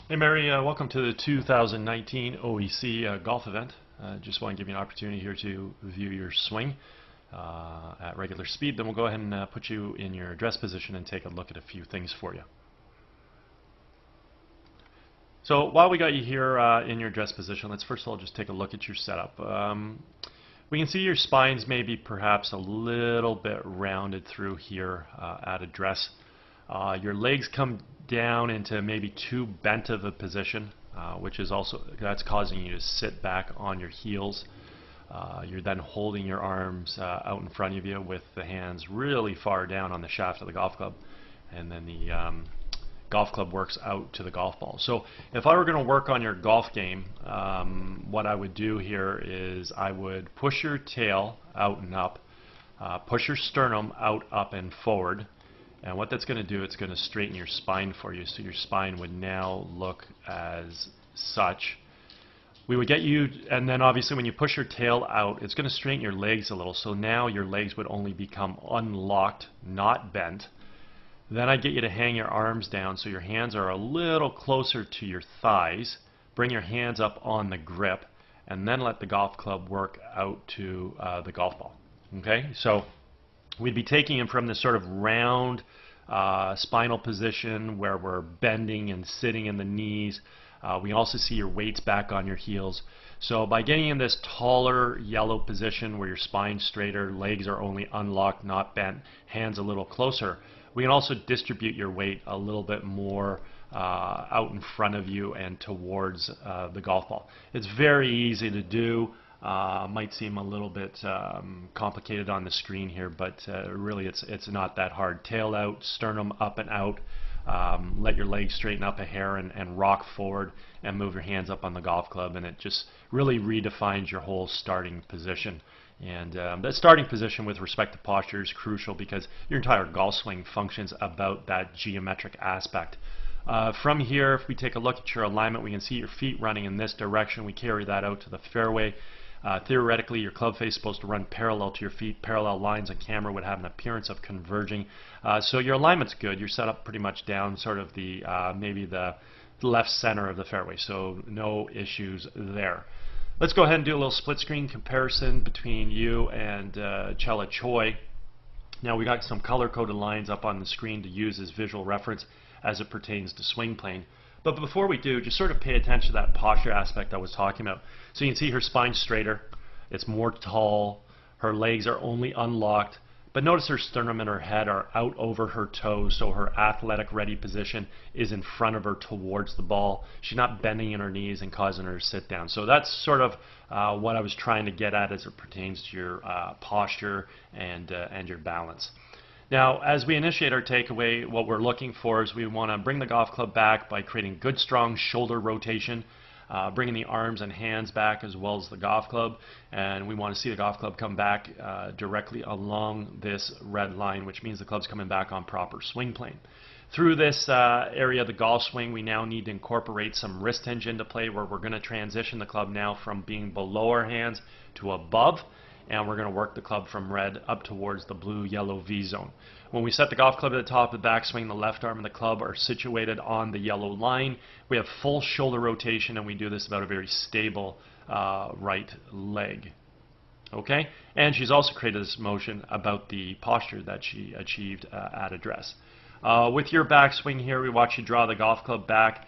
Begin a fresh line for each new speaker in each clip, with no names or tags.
Hey Mary, welcome to the 2019 OEC golf event. Just want to give you an opportunity here to view your swing at regular speed. Then we'll go ahead and put you in your address position and take a look at a few things for you. So while we got you here in your address position, let's first of all just take a look at your setup. We can see your spines maybe perhaps a little bit rounded through here at address. Your legs come down into maybe too bent of a position, which is also that's causing you to sit back on your heels. You're then holding your arms out in front of you with the hands really far down on the shaft of the golf club, and then the golf club works out to the golf ball. So if I were going to work on your golf game, what I would do here is I would push your tail out and up, push your sternum out, up, and forward. And what that's going to do, it's going to straighten your spine for you. So your spine would now look as such. We would get you, and then obviously when you push your tail out, it's going to straighten your legs a little. So now your legs would only become unlocked, not bent. Then I get you to hang your arms down so your hands are a little closer to your thighs. Bring your hands up on the grip, and then let the golf club work out to the golf ball. Okay, so we'd be taking him from this sort of round spinal position where we're bending and sitting in the knees. We also see your weights back on your heels. So by getting in this taller yellow position where your spine's straighter, legs are only unlocked, not bent, hands a little closer, we can also distribute your weight a little bit more out in front of you and towards the golf ball. It's very easy to do. Might seem a little bit complicated on the screen here, but really it's not that hard. Tail out, sternum up and out. Let your legs straighten up a hair and rock forward and move your hands up on the golf club, and it just really redefines your whole starting position. And that starting position with respect to posture is crucial because your entire golf swing functions about that geometric aspect. From here, if we take a look at your alignment, we can see your feet running in this direction. We carry that out to the fairway. Theoretically, your club face is supposed to run parallel to your feet. Parallel lines on camera would have an appearance of converging. So your alignment's good. You're set up pretty much down sort of the maybe the left center of the fairway, so no issues there. Let's go ahead and do a little split screen comparison between you and Chella Choi. Now we got some color-coded lines up on the screen to use as visual reference as it pertains to swing plane. But before we do, just sort of pay attention to that posture aspect I was talking about. So you can see her spine straighter, it's more tall, her legs are only unlocked, but notice her sternum and her head are out over her toes, so her athletic ready position is in front of her towards the ball. She's not bending in her knees and causing her to sit down. So that's sort of what I was trying to get at as it pertains to your posture and your balance. Now, as we initiate our takeaway, what we're looking for is we want to bring the golf club back by creating good, strong shoulder rotation, bringing the arms and hands back as well as the golf club, and we want to see the golf club come back directly along this red line, which means the club's coming back on proper swing plane. Through this area of the golf swing, we now need to incorporate some wrist hinge into play, where we're going to transition the club now from being below our hands to above, and we're going to work the club from red up towards the blue-yellow V zone. When we set the golf club at the top of the backswing, the left arm and the club are situated on the yellow line. We have full shoulder rotation, and we do this about a very stable right leg. Okay? And she's also created this motion about the posture that she achieved at address. With your backswing here, we watch you draw the golf club back.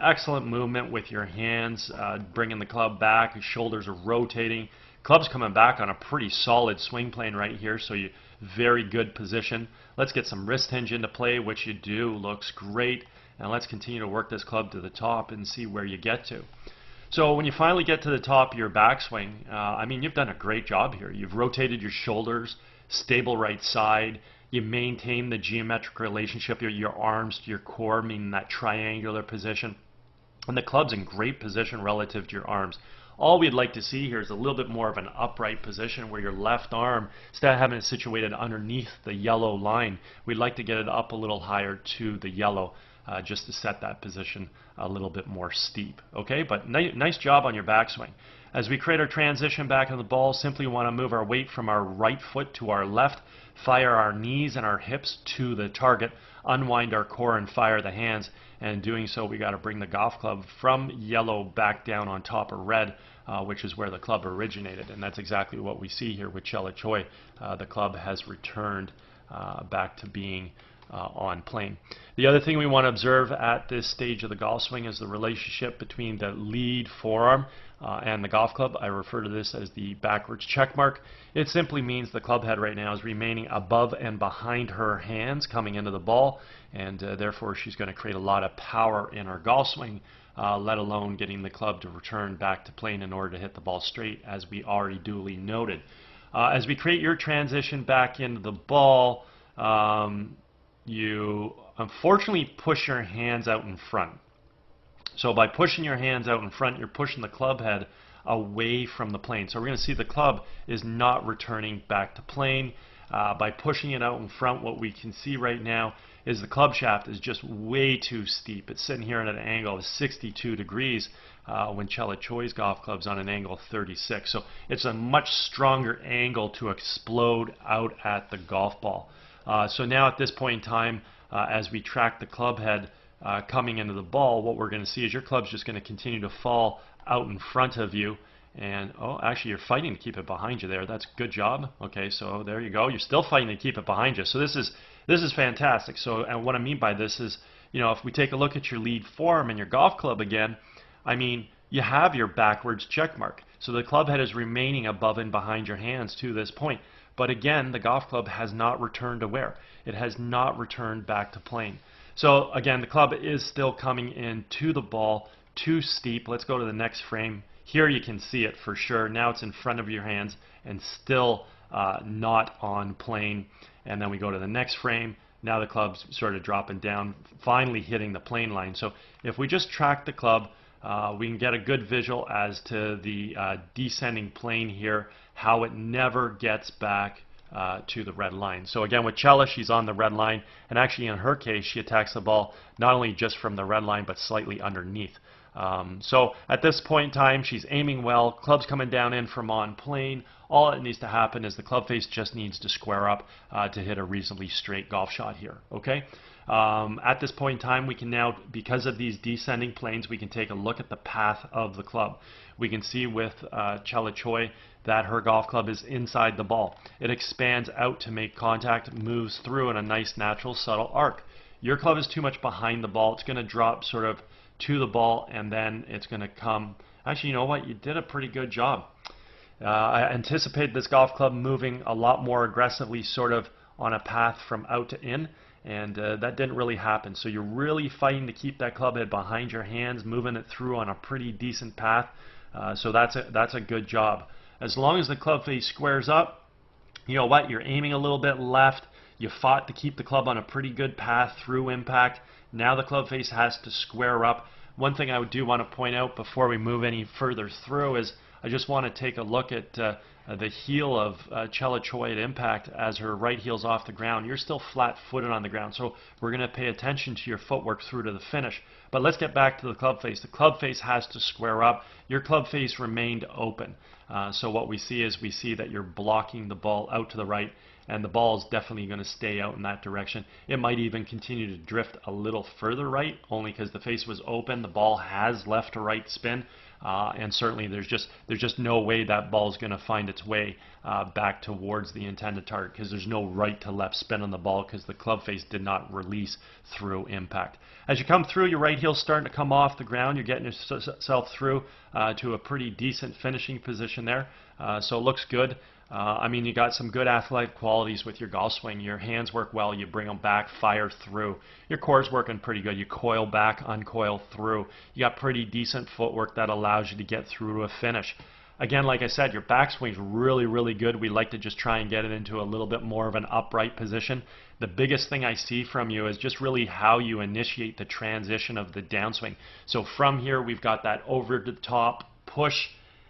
Excellent movement with your hands, bringing the club back. Your shoulders are rotating. Club's coming back on a pretty solid swing plane right here, so you very good position. Let's get some wrist hinge into play, which you do, looks great. And let's continue to work this club to the top and see where you get to. So when you finally get to the top of your backswing, I mean, you've done a great job here. You've rotated your shoulders, stable right side. You maintain the geometric relationship of your arms to your core, meaning that triangular position. And the club's in great position relative to your arms. All we'd like to see here is a little bit more of an upright position where your left arm, instead of having it situated underneath the yellow line, we'd like to get it up a little higher to the yellow just to set that position a little bit more steep. Okay, but nice job on your backswing. As we create our transition back in the ball, simply want to move our weight from our right foot to our left, fire our knees and our hips to the target, unwind our core and fire the hands. And in doing so, we got to bring the golf club from yellow back down on top of red, which is where the club originated. And that's exactly what we see here with Chella Choi. The club has returned back to being on plane. The other thing we want to observe at this stage of the golf swing is the relationship between the lead forearm and the golf club. I refer to this as the backwards check mark. It simply means the club head right now is remaining above and behind her hands coming into the ball, and therefore she's going to create a lot of power in her golf swing, let alone getting the club to return back to plane in order to hit the ball straight, as we already duly noted. As we create your transition back into the ball, you unfortunately push your hands out in front. So by pushing your hands out in front, you're pushing the club head away from the plane. So we're going to see the club is not returning back to plane. By pushing it out in front, what we can see right now is the club shaft is just way too steep. It's sitting here at an angle of 62 degrees when Chella Choi's golf club's on an angle of 36. So it's a much stronger angle to explode out at the golf ball. So now at this point in time, as we track the club head coming into the ball, what we're going to see is your club's just going to continue to fall out in front of you. And, oh, actually you're fighting to keep it behind you there. That's good job. Okay, so there you go. You're still fighting to keep it behind you. So this is fantastic. So, and what I mean by this is, you know, if we take a look at your lead form and your golf club again, I mean, you have your backwards check mark. So the club head is remaining above and behind your hands to this point. But again, the golf club has not returned to where? It has not returned back to plane. So again, the club is still coming in to the ball, too steep. Let's go to the next frame. Here you can see it for sure. Now it's in front of your hands and still not on plane. And then we go to the next frame. Now the club's sort of dropping down, finally hitting the plane line. So if we just track the club, we can get a good visual as to the descending plane here, how it never gets back to the red line. So again, with Chella, she's on the red line, and actually in her case, she attacks the ball not only just from the red line, but slightly underneath. So at this point in time, she's aiming well, club's coming down in from on plane. All that needs to happen is the club face just needs to square up to hit a reasonably straight golf shot here, okay? At this point in time, we can now, because of these descending planes, we can take a look at the path of the club. We can see with Chella Choi that her golf club is inside the ball. It expands out to make contact, moves through in a nice, natural, subtle arc. Your club is too much behind the ball. It's going to drop sort of to the ball, and then it's going to come. Actually, you know what? You did a pretty good job. I anticipated this golf club moving a lot more aggressively, sort of on a path from out to in, and that didn't really happen. So you're really fighting to keep that club head behind your hands, moving it through on a pretty decent path. So that's a good job. As long as the club face squares up, you know what? You're aiming a little bit left. You fought to keep the club on a pretty good path through impact. Now the club face has to square up. One thing I do want to point out before we move any further through is I just want to take a look at the heel of Chella Choi at impact as her right heel's off the ground. You're still flat-footed on the ground, so we're going to pay attention to your footwork through to the finish. But let's get back to the club face. The club face has to square up. Your club face remained open. So what we see is we see that you're blocking the ball out to the right, and the ball is definitely going to stay out in that direction. It might even continue to drift a little further right, only because the face was open. The ball has left to right spin. And certainly there's just no way that ball is going to find its way back towards the intended target, because there's no right to left spin on the ball because the club face did not release through impact. As you come through, your right heel's starting to come off the ground. You're getting yourself through to a pretty decent finishing position there. So it looks good. I mean, you got some good athletic qualities with your golf swing. Your hands work well. You bring them back, fire through. Your core's working pretty good. You coil back, uncoil through. You got pretty decent footwork that allows you to get through to a finish. Again, like I said, your backswing's really, really good. We like to just try and get it into a little bit more of an upright position. The biggest thing I see from you is just really how you initiate the transition of the downswing. So from here, we've got that over the top push,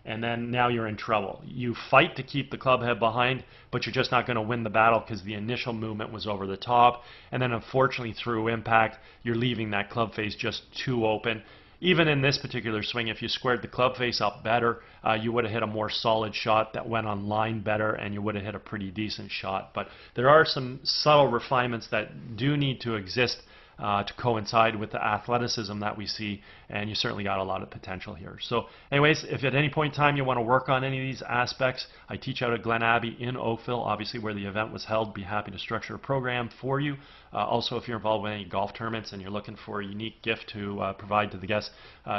and then now you're in trouble. You fight to keep the club head behind, but you're just not going to win the battle because the initial movement was over the top. And then unfortunately through impact, you're leaving that club face just too open. even in this particular swing, if you squared the club face up better, you would have hit a more solid shot that went on line better, and you would have hit a pretty decent shot. But there are some subtle refinements that do need to exist to coincide with the athleticism that we see, and you certainly got a lot of potential here. So anyways, if at any point in time you want to work on any of these aspects, I teach out at Glen Abbey in Oakville, obviously where the event was held. Be happy to structure a program for you. Also, if you're involved with any golf tournaments and you're looking for a unique gift to provide to the guests,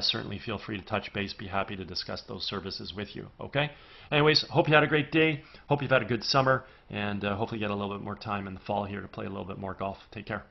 certainly feel free to touch base. Be happy to discuss those services with you. Okay? Anyways, hope you had a great day. Hope you've had a good summer, and hopefully get a little bit more time in the fall here to play a little bit more golf. Take care.